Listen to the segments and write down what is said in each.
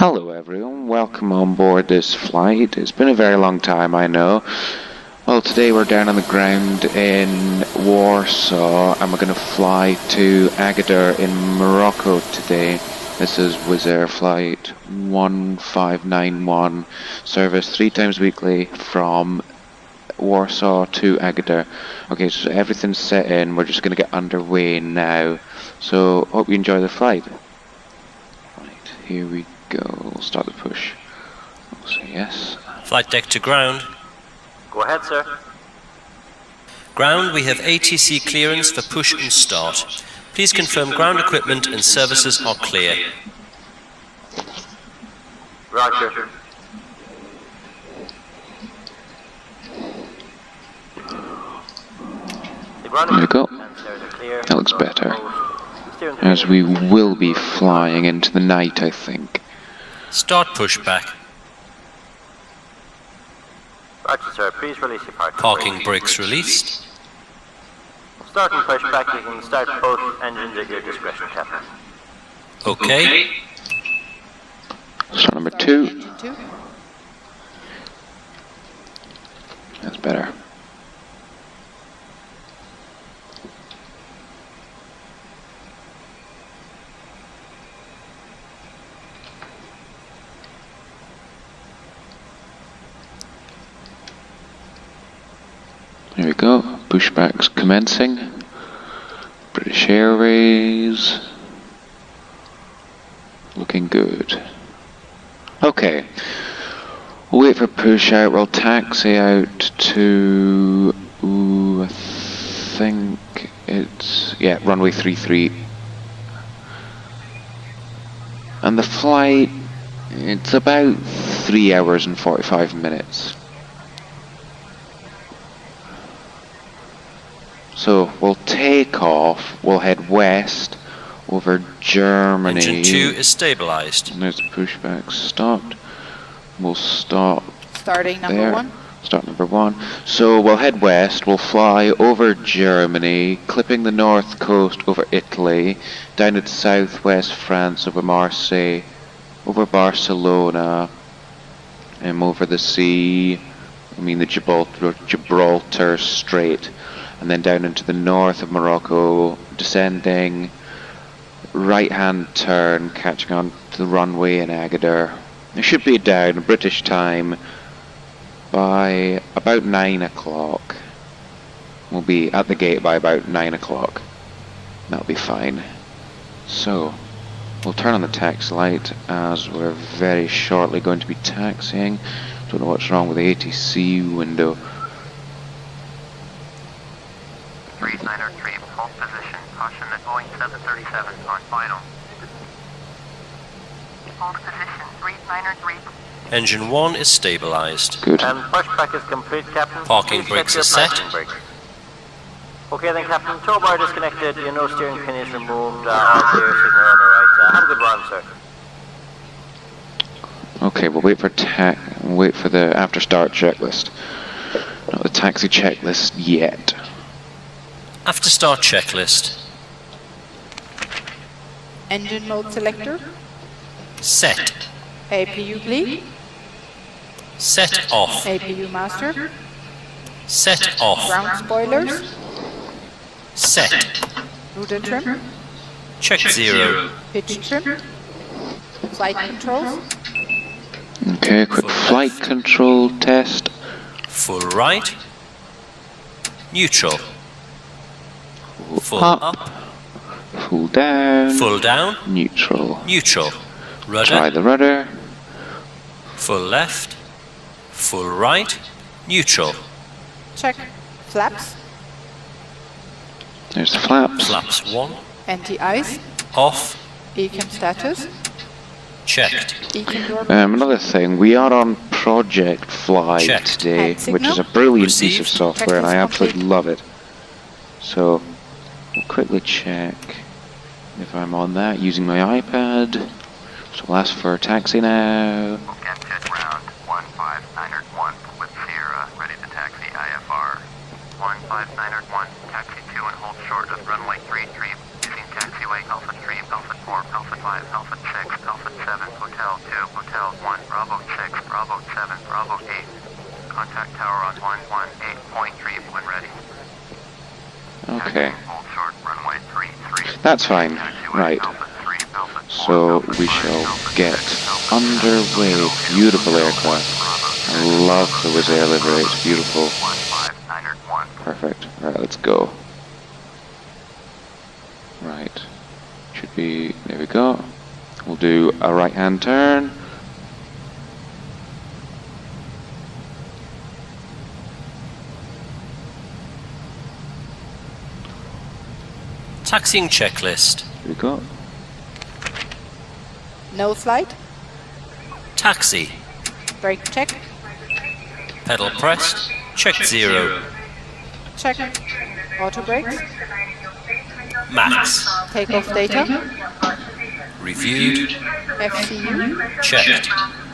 Hello everyone, welcome on board this flight. It's been a very long time, I know. Well, today we're down on the ground in Warsaw and we're going to fly to Agadir in Morocco today. This is Wizz Air flight 1591, service 3 times weekly from Warsaw to Agadir. Okay, so everything's set in, we're just going to get underway now. So, hope you enjoy the flight. Right, here we go. We'll start the push. We'll say yes. Flight deck to ground. Go ahead, sir. Ground, we have ATC clearance for push and start. Please confirm ground equipment and services are clear. Roger. There we go. That looks better. As we will be flying into the night, I think. Start pushback. Roger, sir. Please release your Parking brakes released. Starting pushback, you can start both engines at your discretion, Captain. Okay. Start number 2. That's better. There we go, pushback's commencing. British Airways. Looking good. Okay. We'll wait for push out, we'll taxi out to... I think it's... yeah, runway 33. And the flight, it's about 3 hours and 45 minutes. So we'll take off, we'll head west over Germany. Engine 2 is stabilized. And there's the pushback stopped. We'll stop. Starting number there. 1. Start number 1. So we'll head west, we'll fly over Germany, clipping the north coast over Italy, down into southwest France over Marseille, over Barcelona, and over the sea, the Gibraltar Strait. And then down into the north of Morocco, descending, right-hand turn, catching on to the runway in Agadir. It should be down British time by about 9 o'clock. We'll be at the gate by about 9 o'clock. That'll be fine. So, we'll turn on the taxi light as we're very shortly going to be taxiing. Don't know what's wrong with the ATC window. 393, hold position. Caution that Boeing 737 on final. Hold position, 393. Engine 1 is stabilized. Good. And pushback is complete, Captain. Parking Please brakes check are your set. parking brakes. Okay then, Captain. Tow bar disconnected. Your nose steering pin is removed. All clear signal on the right. Have a good run, sir. Okay, we'll wait for the after start checklist. Not the taxi checklist yet. After start checklist. Engine mode selector. Set. APU bleed. Set off. APU master. Set off. Ground spoilers. Set. Rudder trim. Check 0. Pitch trim. Flight controls. Okay, quick flight control test. Full right. Neutral. Full Up. up. Full down. Full down. Neutral. Neutral. Rudder. Try the rudder. Full left. Full right. Neutral. Check. Flaps. There's the flaps. Flaps 1. Anti-ice. Off. Ecam status. Checked. Ecam door. Another thing, we are on Project Fly Checked. today, Hand which is a signal. brilliant piece of Received. software and I Checklist absolutely complete. love it. So, we'll quickly check if I'm on that using my iPad. So we'll ask for a taxi now. Get to ground 15901 with Sierra, ready to taxi IFR. 15901, taxi 2 and hold short of runway 33, using taxiway Alpha 3, Alpha 4, Alpha 5, Alpha 6. 6, Alpha 7, Hotel 2, Hotel 1, Bravo 6, Bravo 7, Bravo 8. Contact tower on 118.3 when ready. Okay. Hold short, runway 33. That's fine. Right. Alpha 3, Alpha 4, So Alpha we 5, shall Alpha get 6, Alpha underway. 7, Beautiful Alpha aircraft. 1, Bravo I love the Wizz Air livery. It's beautiful. 15901. Perfect. Right, let's go. Right. Should be... There we go. We'll do a right-hand turn. Taxiing checklist. Here we go. No flight. Taxi. Brake check. Pedal pressed. Checked 0. Check. Auto brakes. Max. Takeoff data. Reviewed. FCU. Checked.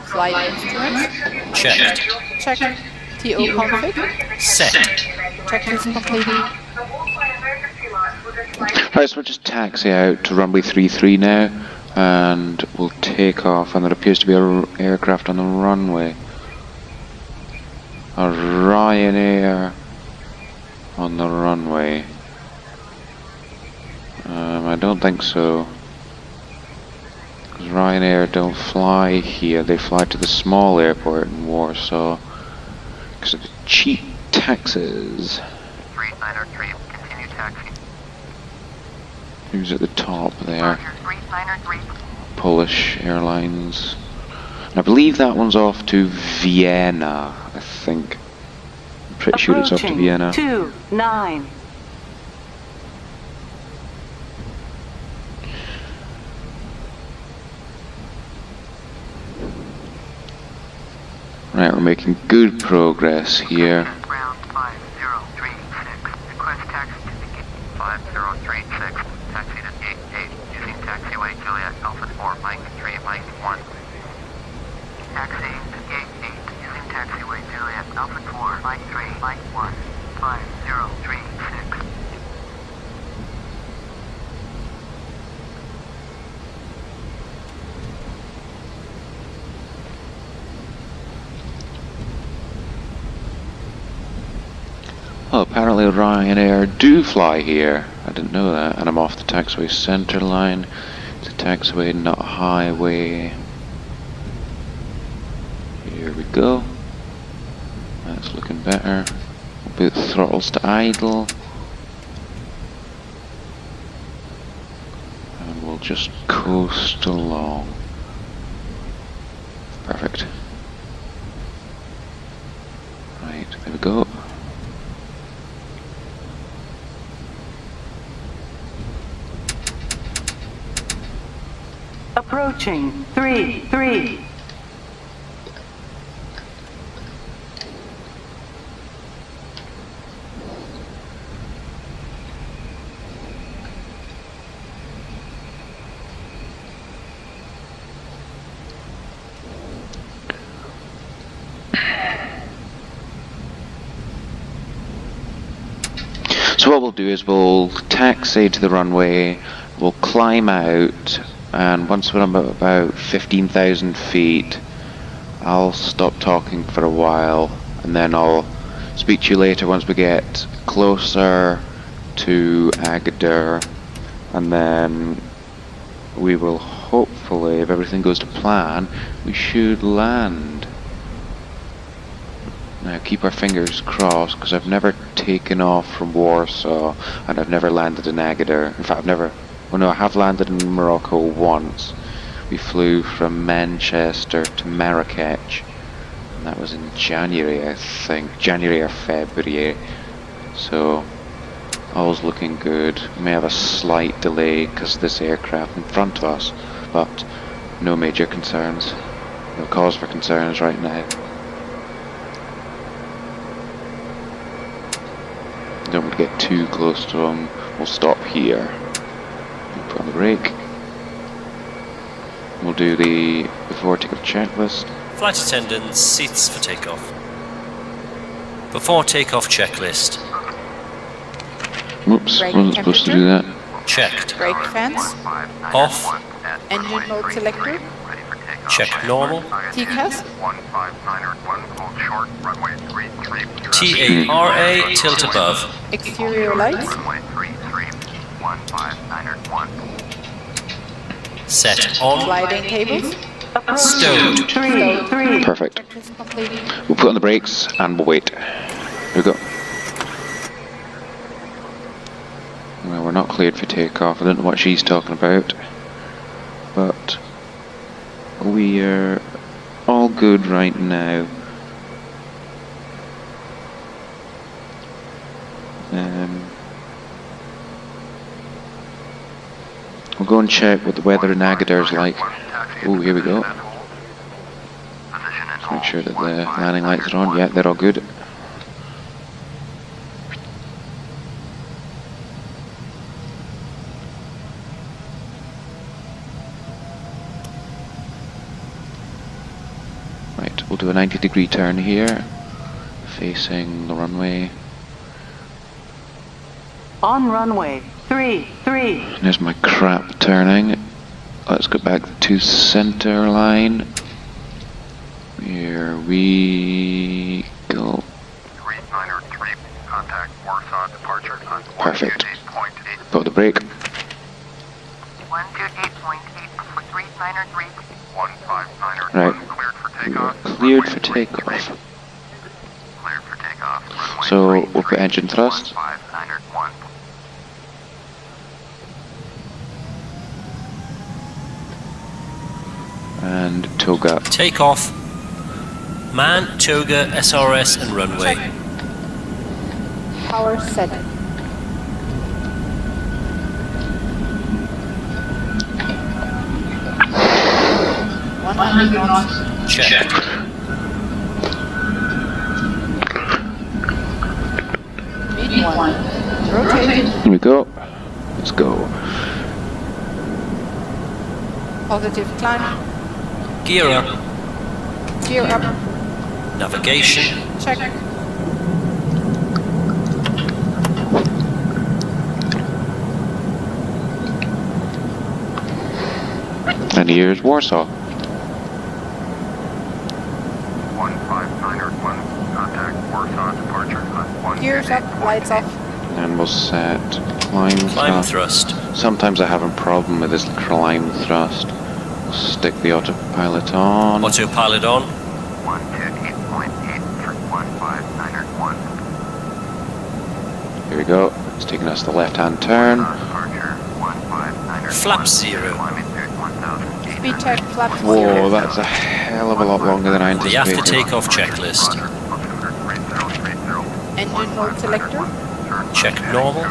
Flight instruments. Checked. Check. TO config. Set. Checklist completed. Right, so we'll just taxi out to runway 33 now, and we'll take off, and there appears to be an aircraft on the runway. A Ryanair on the runway. I don't think so. 'Cause Ryanair don't fly here, they fly to the small airport in Warsaw because of the cheap taxes. 3903, continue taxi. Who's at the top there? Roger, 3903. Polish Airlines. And I believe that one's off to Vienna, I think. I'm pretty sure it's off to Vienna. 29. Right, we're making good progress here. Ground 5036. Request taxi to begin. 5036. Taxi to 88. Using taxiway Juliet Alpha 4, Mike 3, Mike 1. Taxi to gate 8. Using taxiway Juliet Alpha 4, Mike 3, Mike 1. 5036. Oh, apparently Ryanair do fly here. I didn't know that. And I'm off the taxiway centre line. It's a taxiway, not a highway. Here we go. That's looking better. We'll put the throttles to idle. And we'll just coast along. Perfect. Right, there we go. Approaching 33. So what we'll do is we'll taxi to the runway, we'll climb out, and once we're about 15,000 feet, I'll stop talking for a while, and then I'll speak to you later once we get closer to Agadir, and then we will hopefully, if everything goes to plan, we should land. Now keep our fingers crossed, because I've never taken off from Warsaw, and I've never landed in Agadir. In fact, I have landed in Morocco once. We flew from Manchester to Marrakech, and that was in January, I think. January or February. So, all's looking good. We may have a slight delay because of this aircraft in front of us, but no major concerns. No cause for concerns right now. Don't want to get too close to them. We'll stop here. Put on the brake. We'll do the before takeoff checklist. Flight attendants, seats for takeoff. Before takeoff checklist. Whoops, Brake wasn't supposed to do that. Checked. Brake fans. Off. Engine mode selector. Ready for takeoff. Check normal. TCAS. 15901, hold short, runway 33. TARA, tilt above. Exterior lights. Runway 33, 15901. Set on. Sliding tables. Stowed. 3. Perfect. Checklist completed. We'll put on the brakes and we'll wait. Here we go. Well, we're not cleared for takeoff. I don't know what she's talking about. But we are all good right now. We'll go and check what the weather in Agadir is like. Oh, here we go. Let's make sure that the landing lights are on. Yeah, they're all good. Right, we'll do a 90-degree turn here, facing the runway. On runway 33. There's my crap turning. Let's go back to center line. Here we go. 3903, contact Warsaw departure on Perfect. 128.8. Put the brake. 128.8 for 3903. 15901, Right. cleared for We are takeoff. cleared Runway for takeoff. 33. Cleared for takeoff. Runway So 33, we'll put engine thrust. 15901. And toga. Takeoff. Man, toga, SRS and runway. Power set. One 100 knots. Check. Speed 1. Rotate. Here we go. Let's go. Positive climb. Gear up. Gear up. Navigation. Check. And here's Warsaw. 15901, contact Warsaw departure on Gears up. Lights off. And we'll set climb Climb thrust. thrust. Sometimes I have a problem with this climb thrust. We'll stick the autopilot on. Autopilot on. 128.8 for 15901. Here we go. It's taking us the left-hand turn. Departure 15901. Flap 0. Climbing to 1,800. Speed check. Flap 0. Whoa, that's a hell of a lot longer than I The after anticipated. takeoff checklist. Engine mode selector. Check normal.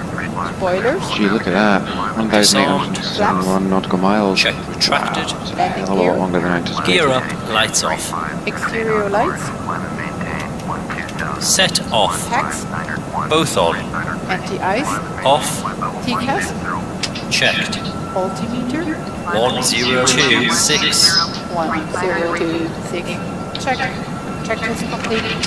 Spoilers. Gee, look at that. 1,871 nautical miles. Check retracted. Wow, it's a hell of a lot longer than I anticipated. Gear up. Lights off. Exterior lights. Set off. Tax. Both on. Anti-ice. Off. TCAS. Checked. Altimeter. 1026. 1026. Check. Checklist completed.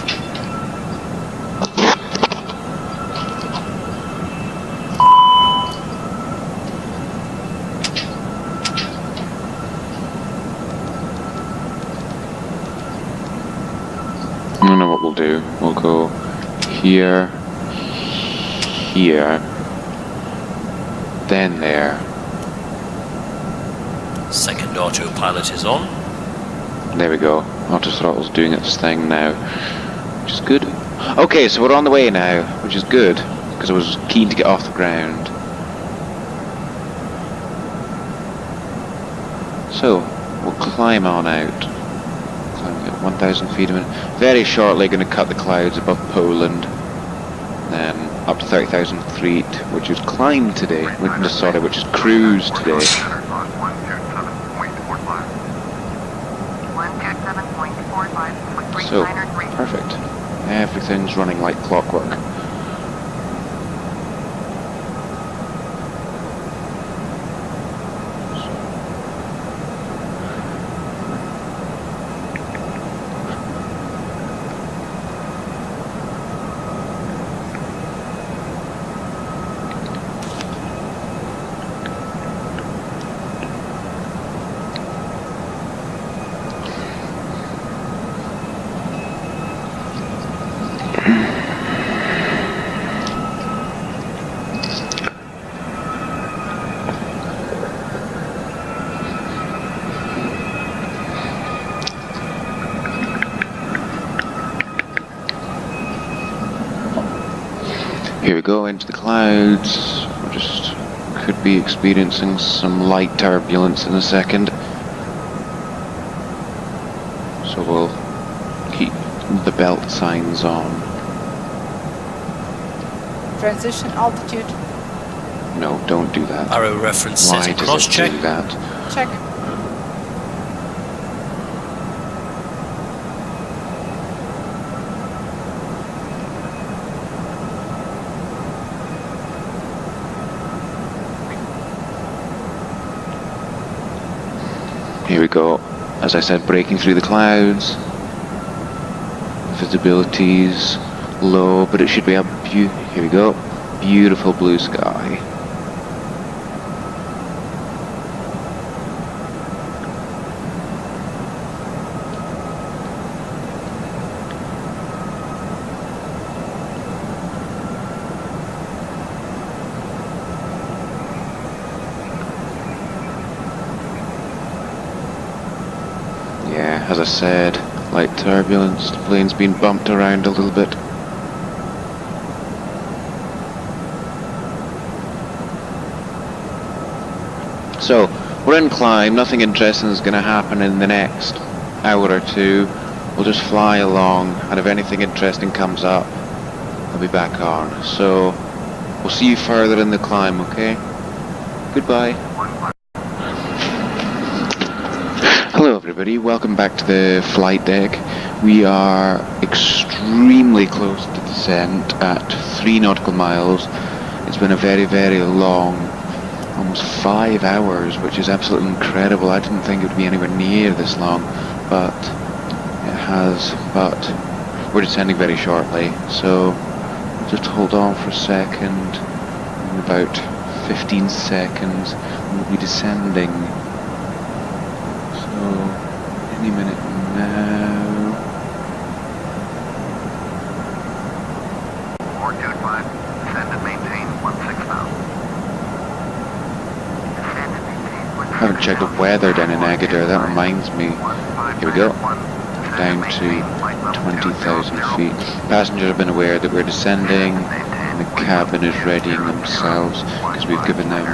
I don't know what we'll do. We'll go here, here, then there. Second autopilot is on. There we go. Auto throttle's doing its thing now, which is good. Okay, so we're on the way now, which is good, because I was keen to get off the ground. So, we'll climb on out. Climbing at 1,000 feet a minute. Very shortly going to cut the clouds above Poland. Then up to 30,000 feet, which is climb today. Sorry, which is cruise today. 127.45. So, perfect. Everything's running like clockwork. Here we go, into the clouds. We just could be experiencing some light turbulence in a second. So we'll keep the belt signs on. Transition altitude. No, don't do that. Arrow reference Why setting does cross-check. it do that? Check. Here we go. As I said, breaking through the clouds. Visibility's low, but it should be a here we go. Beautiful blue sky. Yeah, as I said, light turbulence, the plane's been bumped around a little bit. So, we're in climb, nothing interesting is going to happen in the next hour or two. We'll just fly along, and if anything interesting comes up, I'll be back on. So, we'll see you further in the climb, okay? Goodbye. Hello everybody, welcome back to the flight deck. We are extremely close to descent at 3 nautical miles. It's been a very, very long, almost 5 hours, which is absolutely incredible. I didn't think it would be anywhere near this long, but it has. But we're descending very shortly, so just hold on for a second. In about 15 seconds, we'll be descending. Any minute now. 425, descend and maintain 16,000. I haven't checked the weather down in Agadir, that reminds me. Here we go. Down to 20,000 feet. Passengers have been aware that we're descending, and the cabin is readying themselves, because we've given them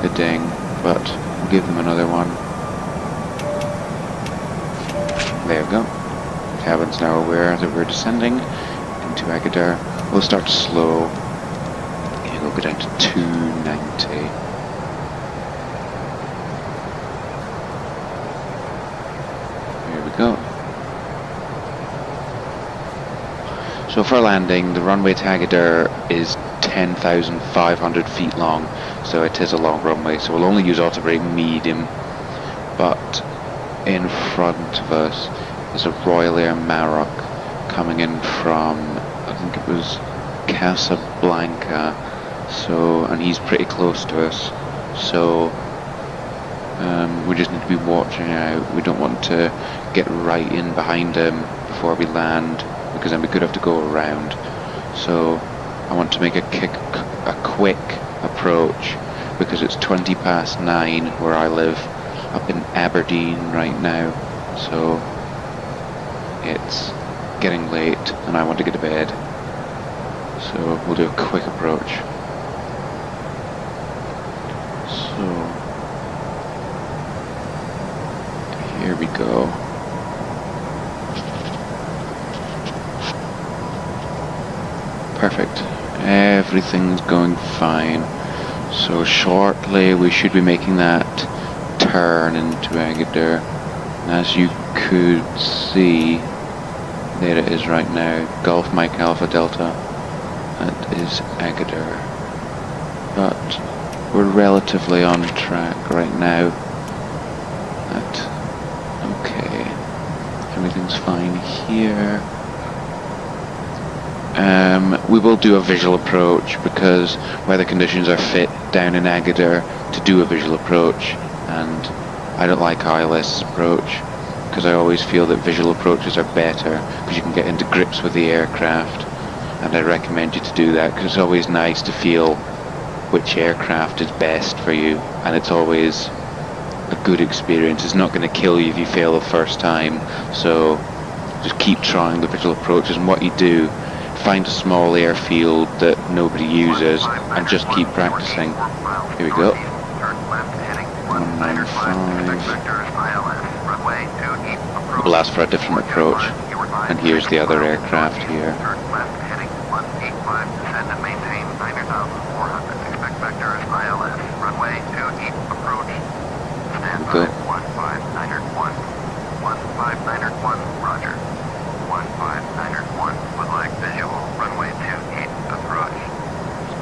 a ding, but we'll give them another one. There we go. Cabin's now aware that we're descending into Agadir. We'll start slow. And we'll go down to 290. Here we go. So for landing, the runway to Agadir is 10,500 feet long. So it is a long runway. So we'll only use auto-brake medium. But in front of us is a Royal Air Maroc coming in from, I think it was Casablanca, so, and he's pretty close to us, so we just need to be watching out. We don't want to get right in behind him before we land, because then we could have to go around. So I want to make a quick approach, because it's 20 past 9 where I live, up in Aberdeen right now, so it's getting late and I want to get to bed, so we'll do a quick approach. So here we go. Perfect, everything's going fine. So shortly we should be making that turn into Agadir. As you could see, there it is right now, Golf Mike Alpha Delta. That is Agadir. But we're relatively on track right now. Okay, everything's fine here. We will do a visual approach because weather conditions are fit down in Agadir to do a visual approach, and I don't like ILS approach because I always feel that visual approaches are better because you can get into grips with the aircraft. and I recommend you to do that because it's always nice to feel which aircraft is best for you, and it's always a good experience. It's not going to kill you if you fail the first time, so just keep trying the visual approaches, and what you do, find a small airfield that nobody uses and just keep practicing. Here we go. 195. We'll ask for a different approach, and here's the other aircraft here. Go. 15901. 15901, roger. 15901, would like visual, runway 28, approach.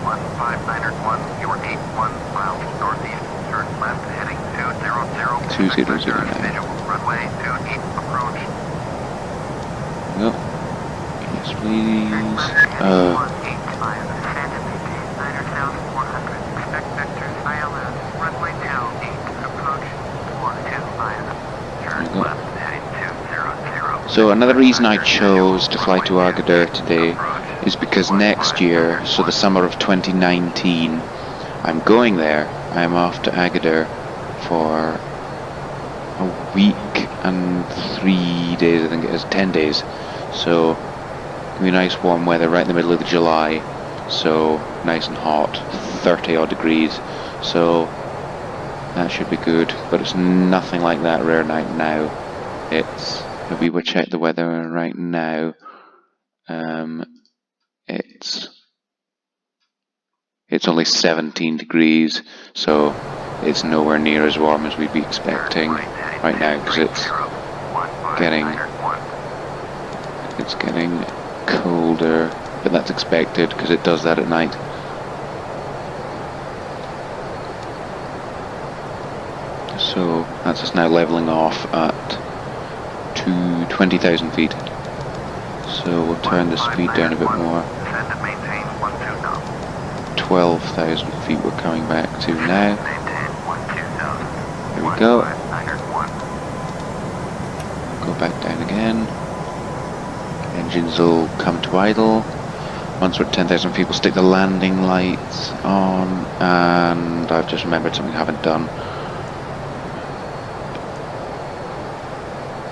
15901, you're 81 miles northeast, turn left, heading 200. 2009. Visual, runway 28, approach. Go. Yes, please. So another reason I chose to fly to Agadir today is because next year, so the summer of 2019, I'm going there. I'm off to Agadir for a week and 3 days, I think it is, 10 days. So it'll be nice warm weather right in the middle of July, so nice and hot, 30 odd degrees, so that should be good, but it's nothing like that rare night now. It's, if we would check the weather right now, it's only 17 degrees, so it's nowhere near as warm as we'd be expecting right now, because it's getting colder, but that's expected because it does that at night. So that's us now leveling off at 20,000 feet. So we'll turn the speed down a bit more. 12,000 feet we're coming back to now. There we go. Go back down again. Engines will come to idle. Once we're at 10,000 feet, we'll stick the landing lights on, and I've just remembered something I haven't done.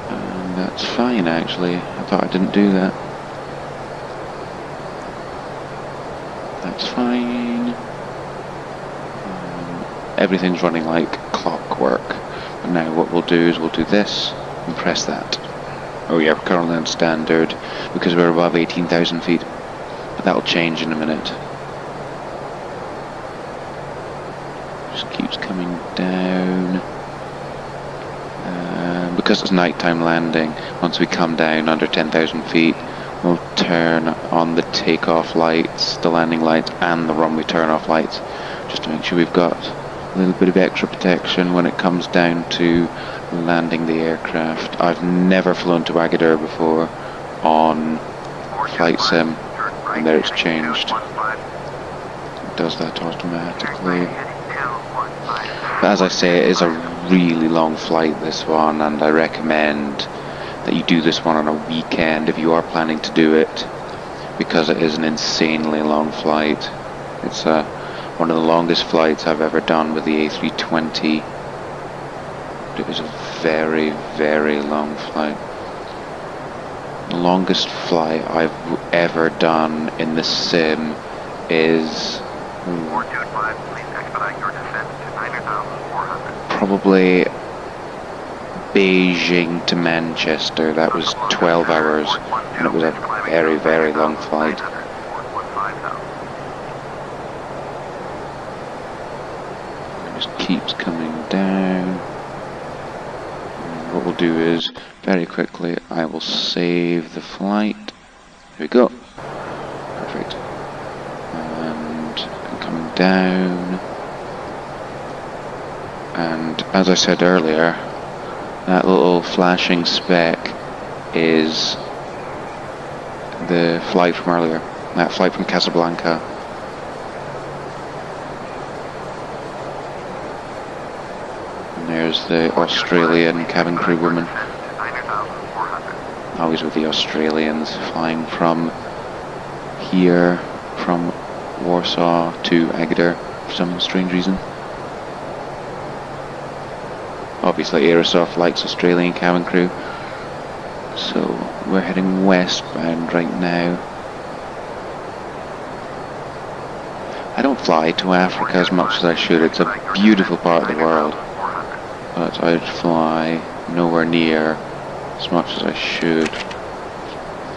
And that's fine, actually. I thought I didn't do that. That's fine. Everything's running like clockwork. And now what we'll do is we'll do this and press that. Oh yeah, we're currently on standard because we're above 18,000 feet. But that'll change in a minute. Just keeps coming down. Because it's nighttime landing, once we come down under 10,000 feet, we'll turn on the takeoff lights, the landing lights, and the runway turn-off lights, just to make sure we've got a little bit of extra protection when it comes down to landing the aircraft. I've never flown to Agadir before on Flight Sim, and there it's changed. It does that automatically. But as I say, it is a really long flight, this one, and I recommend that you do this one on a weekend if you are planning to do it, because it is an insanely long flight. It's one of the longest flights I've ever done with the A320. It was a very, very long flight. The longest flight I've ever done in the sim is probably Beijing to Manchester. That was 12 hours, and it was a very, very long flight. It just keeps coming down. And what we'll do is, very quickly, I will save the flight. Here we go. Perfect. And coming down. And as I said earlier, that little flashing speck is the flight from earlier. That flight from Casablanca. And there's the Australian cabin crew woman. Always with the Australians, flying from here from Warsaw to Agadir for some strange reason. Obviously Aerosoft likes Australian cabin crew, so we're heading westbound right now. I don't fly to Africa as much as I should. It's a beautiful part of the world, but I'd fly nowhere near as much as I should.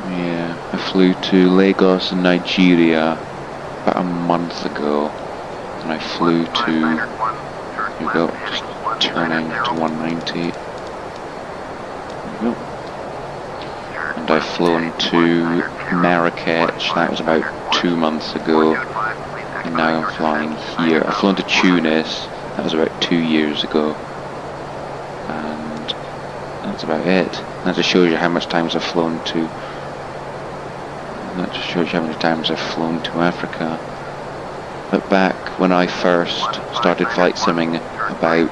Yeah, I flew to Lagos in Nigeria about a month ago, and I flew to, here we go, just turning to 190. There we go. And I've flown to Marrakech, that was about 2 months ago, and now I'm flying here. I've flown to Tunis, that was about 2 years ago, and that's about it. That just shows you how much times I've flown to, that just shows you how many times I've flown to Africa. But back when I first started flight simming about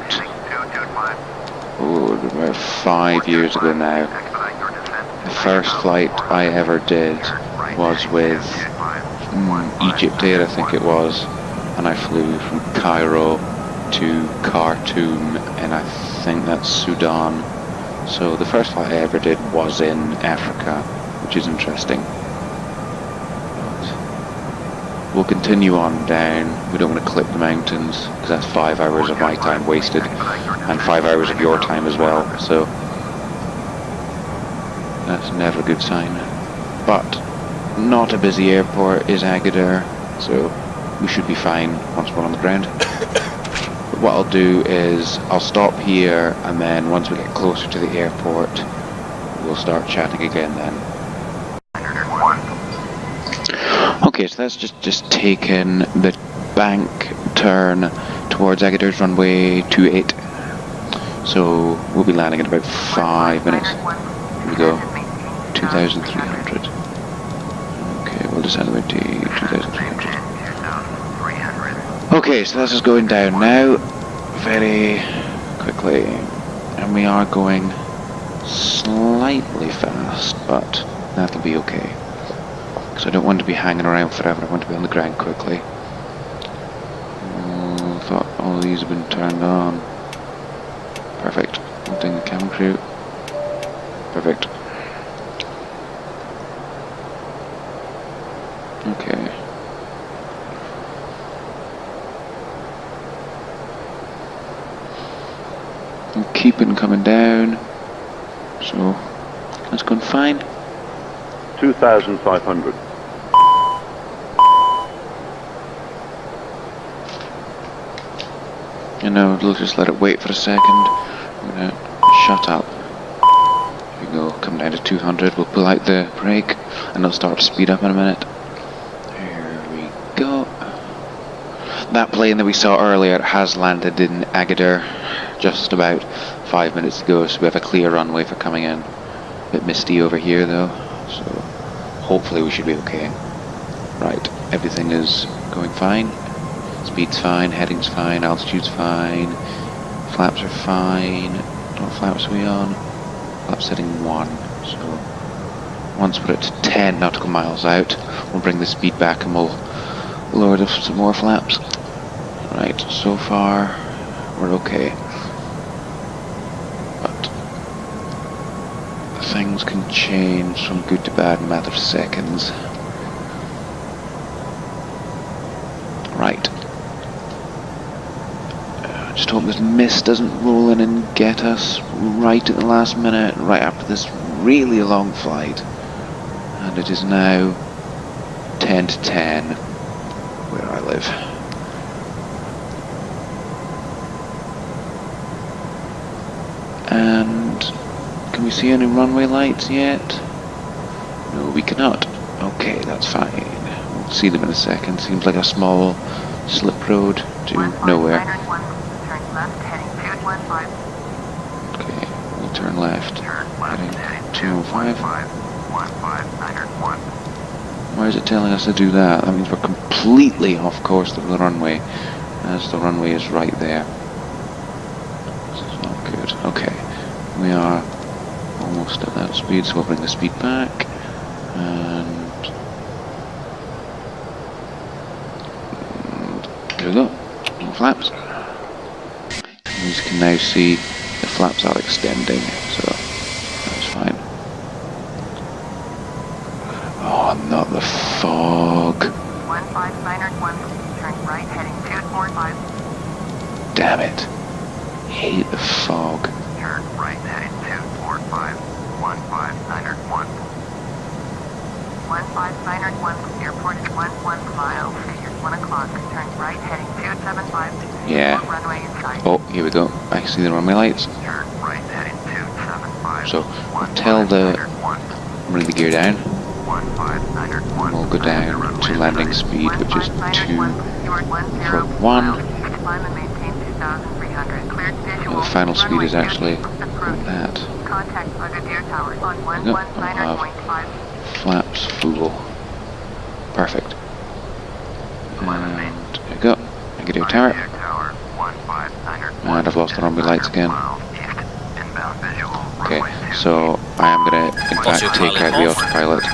5 years ago now, the first flight I ever did was with Egypt Air, I think it was, and I flew from Cairo to Khartoum, and I think that's Sudan. So the first flight I ever did was in Africa, which is interesting. We'll continue on down. We don't want to clip the mountains, because that's 5 hours of my time wasted, and 5 hours of your time as well, so that's never a good sign. But not a busy airport is Agadir, so we should be fine once we're on the ground. But what I'll do is I'll stop here, and then once we get closer to the airport, we'll start chatting again then. Okay, so that's just taken the bank turn towards Agadir's runway 28. So we'll be landing in about 5 minutes. Here we go. 2,300. Okay, we'll descend about to 2,300. Okay, so this is going down now very quickly. And we are going slightly fast, but that'll be okay. Because I don't want to be hanging around forever, I want to be on the ground quickly. I thought all these have been turned on. Perfect. I'm doing the cabin crew. Perfect. Okay. I'm keeping coming down. So, that's going fine. 2,500. You know, we'll just let it wait for a second. I'm gonna shut up. Here we go, come down to 200, we'll pull out the brake and it'll start to speed up in a minute. Here we go. That plane that we saw earlier has landed in Agadir just about 5 minutes ago, so we have a clear runway for coming in. A bit misty over here though, so hopefully we should be okay. Right, everything is going fine. Speed's fine, heading's fine, altitude's fine, flaps are fine. What flaps are we on? Flaps setting 1. So once we're at 10 nautical miles out, we'll bring the speed back and we'll lower some more flaps. Right, so far we're okay. But things can change from good to bad in a matter of seconds. Right. Just hope this mist doesn't roll in and get us right at the last minute, right after this really long flight. And it is now 10 to 10 where I live. And can we see any runway lights yet? No, we cannot. Okay, that's fine. We'll see them in a second. Seems like a small slip road to nowhere. Okay, we'll turn left. Heading 205. Why is it telling us to do that? That means we're completely off course of the runway, as the runway is right there. This is not good. Okay, we are almost at that speed, so we'll bring the speed back, and There we go. More flaps. You can now see the flaps are extending, so that's fine. Oh, not the fog. 15901, turn right heading 245. Damn it. Hate the fog. Turn right heading 245, 15901. 15901, airport is 11 miles, figures 1 o'clock, turn right heading 275. Yeah. Runway inside. Oh, here we go. I see the runway lights. Turn right heading 275. So, tell the bring the gear down. 15901. We'll go down to landing speed, which is 241. The final speed is actually that. Contact Agadir Tower on There we go. I'll have flaps full. Perfect. And there we go. Agadir Tower. And I've lost the runway lights again. Okay, so I am going to, in fact, take out the autopilot.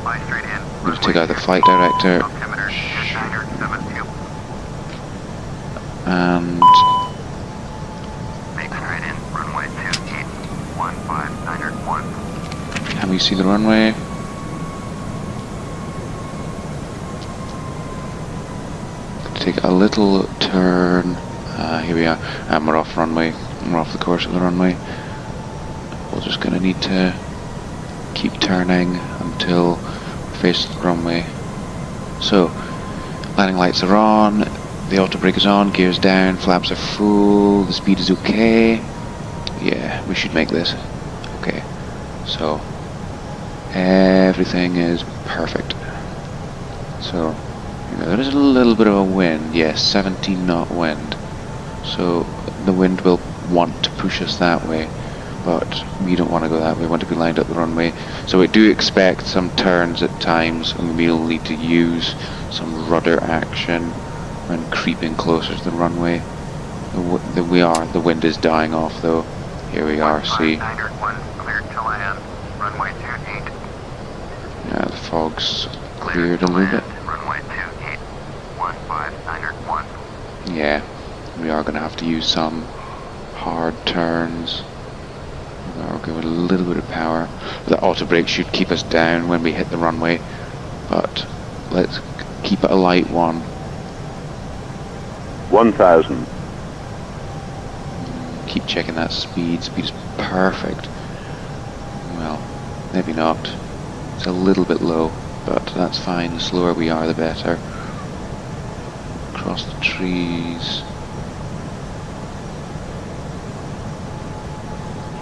I'm going to take out the flight director. And can we see the runway? Take a little turn. Here we are. And we're off runway. We're off the course of the runway. We're just going to need to keep turning until we face the runway. So, landing lights are on. The auto brake is on. Gears down. Flaps are full. The speed is okay. Yeah, we should make this. Okay. So, everything is perfect. So, there is a little bit of a wind, yes, 17 knot wind. So the wind will want to push us that way, but we don't want to go that way. We want to be lined up the runway. So we do expect some turns at times, and we'll need to use some rudder action when creeping closer to the runway. The wind is dying off though. Here we are, see. Cleared to land, runway 28. Yeah, the fog's cleared a little bit. Runway 28, 15901. Yeah, we are going to have to use some hard turns. I'll give it a little bit of power. The auto brake should keep us down when we hit the runway, but let's keep it a light one. 1000. Keep checking that speed. Speed is perfect. Well, maybe not. It's a little bit low, but that's fine. The slower we are, the better. Across the trees.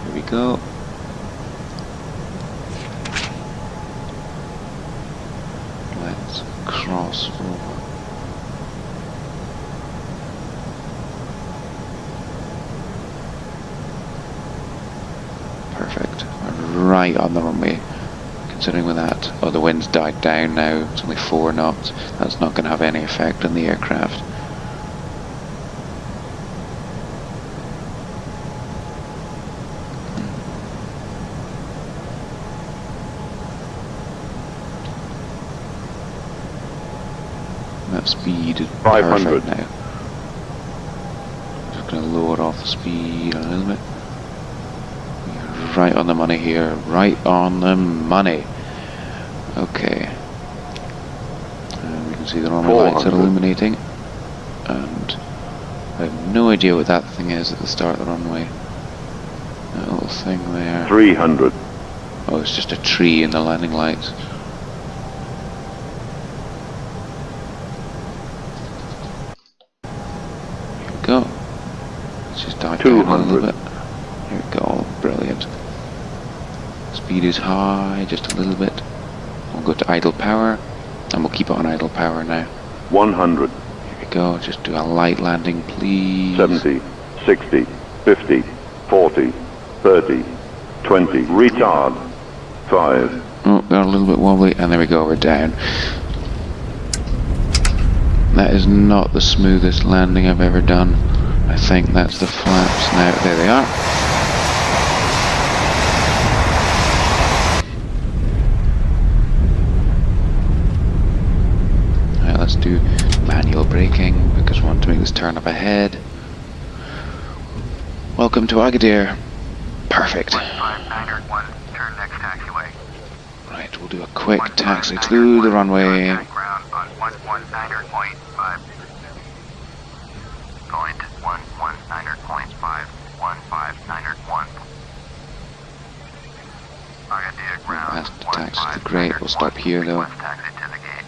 Here we go. Let's cross over. Perfect. We're right on the runway. Considering with that, oh, the wind's died down now. It's only 4 knots. That's not going to have any effect on the aircraft. That speed is 500 perfect now. Just going to lower off the speed a little bit. Right on the money here, right on the money. Okay. And we can see the runway lights are illuminating. And I have no idea what that thing is at the start of the runway. That little thing there. 300. Oh, it's just a tree in the landing lights. Here we go. Let's just dive down a little bit. Here we go, brilliant. Speed is high, just a little bit. We'll go to idle power, and we'll keep it on idle power now. 100. Here we go, just do a light landing, please. 70, 60, 50, 40, 30, 20. Retard. 5. Oh, got a little bit wobbly, and there we go, we're down. That is not the smoothest landing I've ever done. I think that's the flaps now. There they are. Let's do manual braking. turn up ahead. Welcome to Agadir. Perfect. 15901, turn next taxiway. Right, we'll do a quick taxi through the runway. Ground on 119.5. Point 119.5, 159.1. Agadir ground. Past the taxi to the grate. We'll stop here though. Request taxi to the gate.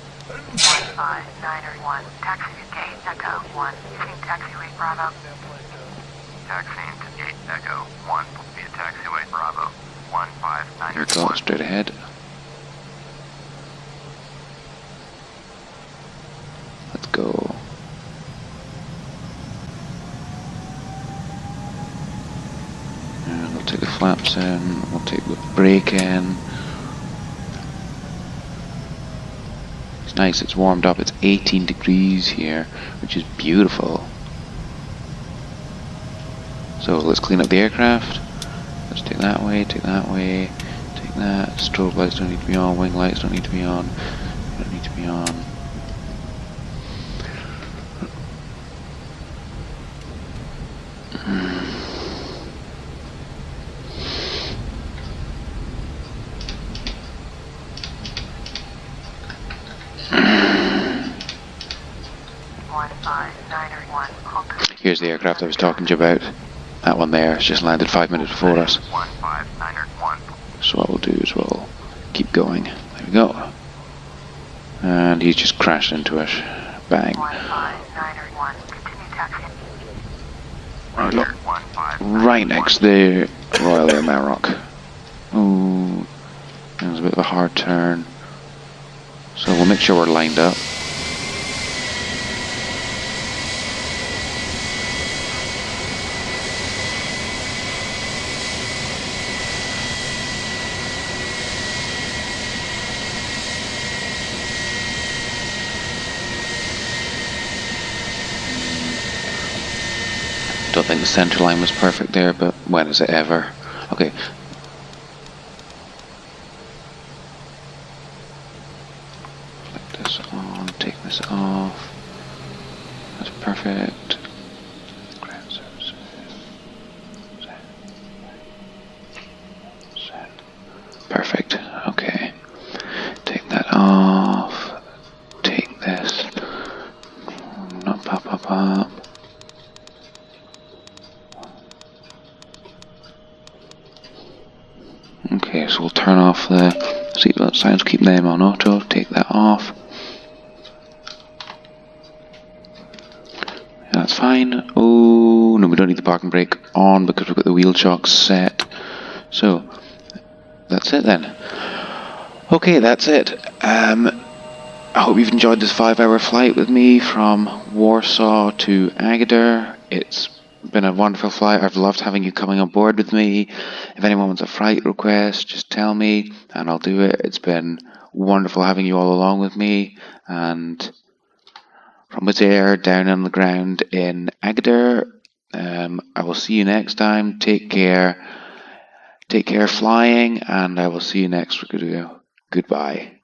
15901, taxi to gate Echo 1, using taxiway Bravo. Taxiing to gate Echo 1 via taxiway Bravo. Here we go, 15901. straight ahead. Let's go. And we'll take the flaps in, we'll take the brake in. It's nice, it's warmed up, it's 18 degrees here, which is beautiful. So let's clean up the aircraft. Let's take that way, take that way, take that. Strobe lights don't need to be on, wing lights don't need to be on, don't need to be on. Here's the aircraft I was talking to you about. That one there has just landed 5 minutes before us. 15901. So what we'll do is we'll keep going. There we go. And he's just crashed into it. Bang. 15901, continue taxi. Right, look. Right next to the Royal Air Maroc. Ooh. That was a bit of a hard turn. So we'll make sure we're lined up. Don't think the center line was perfect there, but when is it ever? Okay. Flick this on, take this off. That's perfect. Ground services. Set. Perfect. Okay. Take that off. Take this. Not pop, pop, pop. Okay, so we'll turn off the seatbelt signs, keep them on auto, take that off. That's fine. Oh, no, we don't need the parking brake on because we've got the wheel chocks set. So, that's it then. Okay, that's it. I hope you've enjoyed this 5-hour flight with me from Warsaw to Agadir. It's been a wonderful flight. I've loved having you coming on board with me. If anyone wants a flight request, just tell me and I'll do it. It's been wonderful having you all along with me. And from Wizz Air down on the ground in Agadir, I will see you next time. Take care. Take care flying, and I will see you next video. Goodbye.